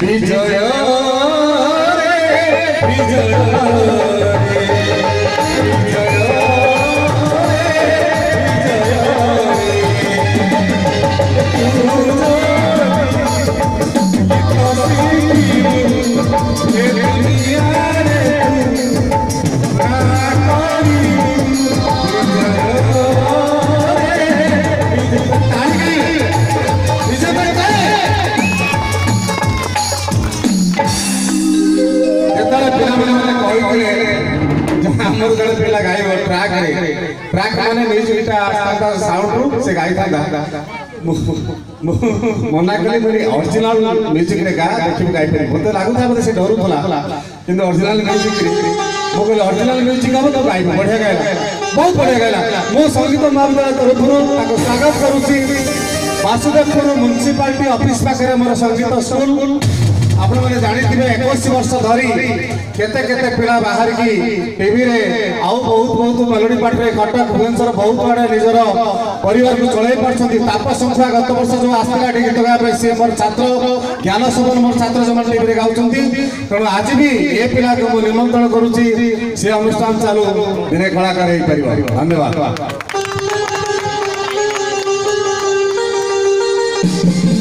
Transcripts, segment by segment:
विजय track माने music आस्ता sound से गाई था मना कले मेरी ओरिजिनल म्यूजिक रे गा देखि गाई पे मते लागु था मते से डरू थला किंतु ओरिजिनल म्यूजिक मो कहले ओरिजिनल म्यूजिक हम तो गाई बढ़िया गाइला बहुत बढ़िया गाइला मो संगीत महाविद्यालय तरफरो ताको स्वागत करूची वासुदेवपुर म्युनिसिपालिटी ऑफिस पाखरे मोर संगीत स्कूल आपण माने जानि थिबे 21 वर्ष धरी केते केते पिला बाहर की टीवी रे आउ बहुत मेलोडी पार्ट रे कटक भुवनेश्वर बहुत बड़े निजर परिवार को चलाई परछंती तापस संख्या गत वर्ष जो आस्था गीत गाय पे से मोर छात्र ज्ञान सुबन मोर छात्र जमन टीवी रे गाउचंती तणो आज भी ए पिला को निमंत्रण करूची से अनुष्ठान चालू दिने कलाकार हे परिवार धन्यवाद।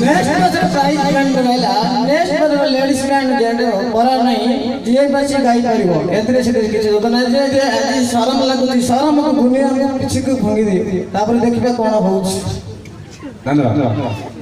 नेक्स्ट बजर प्राइज बैंड रहला नेक्स्ट बजर लेडीज बैंड जेंडे परा नहीं जे बच्चे गाई परिबो एतरे से किछ जोतना जे आज शरम लागुती शरम को दुनिया में किछ को भंगी दे तापर देखबे कोन होउछ। धन्यवाद।